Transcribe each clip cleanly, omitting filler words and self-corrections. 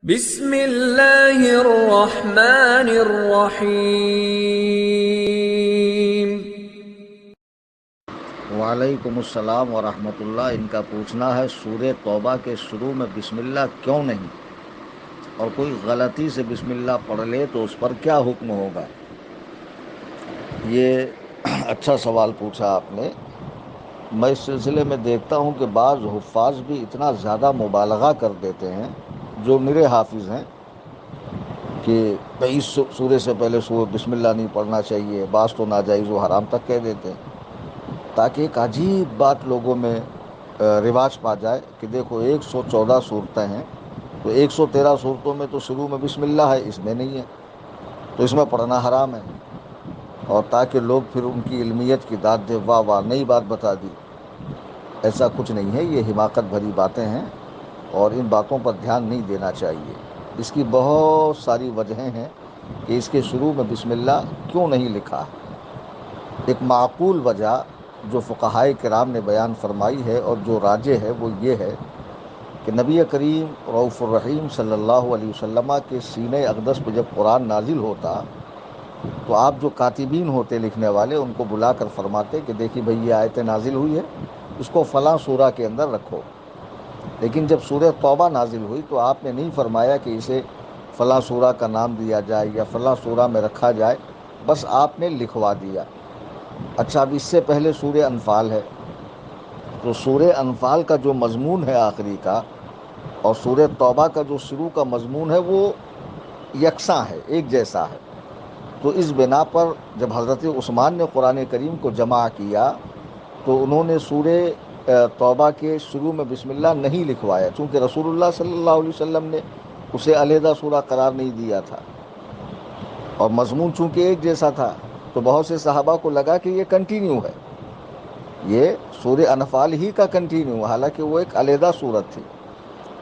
بسم اللہ الرحمن الرحیم۔ وعلیکم السلام ورحمۃ اللہ۔ ان کا پوچھنا ہے سورہ توبہ کے شروع میں بسم اللہ کیوں نہیں، اور کوئی غلطی سے بسم اللہ پڑھ لے تو اس پر کیا حکم ہوگا؟ یہ اچھا سوال پوچھا آپ نے۔ میں اس سلسلے میں دیکھتا ہوں کہ بعض حفاظ بھی اتنا زیادہ مبالغہ کر دیتے ہیں جو میرے حافظ ہیں کہ اس سورے سے پہلے سورہ بسم اللہ نہیں پڑھنا چاہیے، بعض تو ناجائز و حرام تک کہہ دیتے ہیں، تاکہ ایک عجیب بات لوگوں میں رواج پا جائے کہ دیکھو 114 صورتیں ہیں تو 113 صورتوں میں تو شروع میں بسم اللہ ہے، اس میں نہیں ہے، تو اس میں پڑھنا حرام ہے، اور تاکہ لوگ پھر ان کی علمیت کی داد دے، واہ واہ نئی بات بتا دی۔ ایسا کچھ نہیں ہے، یہ حماقت بھری باتیں ہیں اور ان باتوں پر دھیان نہیں دینا چاہیے۔ اس کی بہت ساری وجہیں ہیں کہ اس کے شروع میں بسم اللہ کیوں نہیں لکھا ہے۔ ایک معقول وجہ جو فقہائے کرام نے بیان فرمائی ہے اور جو راجح ہے وہ یہ ہے کہ نبی کریم رؤوف الرحیم صلی اللہ علیہ وسلم کے سینہ اقدس پہ جب قرآن نازل ہوتا تو آپ جو کاتبین ہوتے لکھنے والے ان کو بلا کر فرماتے کہ دیکھیے بھئی یہ آیت نازل ہوئی ہے، اس کو فلاں سورہ کے اندر رکھو۔ لیکن جب سورہ توبہ نازل ہوئی تو آپ نے نہیں فرمایا کہ اسے فلاں سورہ کا نام دیا جائے یا فلاں سورہ میں رکھا جائے، بس آپ نے لکھوا دیا۔ اچھا، اب اس سے پہلے سورہ انفال ہے، تو سورہ انفال کا جو مضمون ہے آخری کا اور سورہ توبہ کا جو شروع کا مضمون ہے وہ یکساں ہے، ایک جیسا ہے۔ تو اس بنا پر جب حضرت عثمان نے قرآن کریم کو جمع کیا تو انہوں نے سورہ توبہ کے شروع میں بسم اللہ نہیں لکھوایا، چونکہ رسول اللہ صلی اللہ علیہ وسلم نے اسے علیحدہ سورہ قرار نہیں دیا تھا، اور مضمون چونکہ ایک جیسا تھا تو بہت سے صحابہ کو لگا کہ یہ کنٹینیو ہے، یہ سورہ انفال ہی کا کنٹینیو، حالانکہ وہ ایک علیحدہ سورت تھی۔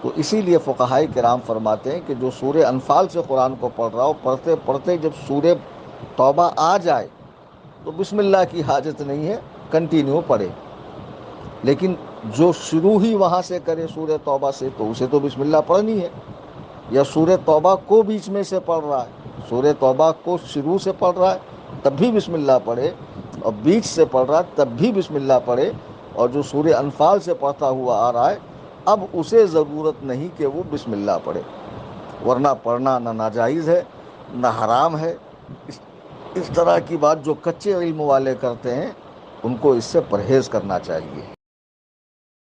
تو اسی لیے فقہائے کرام فرماتے ہیں کہ جو سورہ انفال سے قرآن کو پڑھ رہا ہو، پڑھتے پڑھتے جب سورہ توبہ آ جائے تو بسم اللہ کی حاجت نہیں ہے، کنٹینیو پڑھے۔ لیکن جو شروع ہی وہاں سے کرے سورہ توبہ سے تو اسے تو بسم اللہ پڑھنی ہے، یا سورہ توبہ کو بیچ میں سے پڑھ رہا ہے، سورہ توبہ کو شروع سے پڑھ رہا ہے تب بھی بسم اللہ پڑھے، اور بیچ سے پڑھ رہا ہے تب بھی بسم اللہ پڑھے، اور جو سورہ انفال سے پڑھتا ہوا آ رہا ہے اب اسے ضرورت نہیں کہ وہ بسم اللہ پڑھے، ورنہ پڑھنا نہ ناجائز ہے نہ حرام ہے۔ اس طرح کی بات جو کچے علم والے کرتے ہیں ان کو اس سے پرہیز کرنا چاہیے۔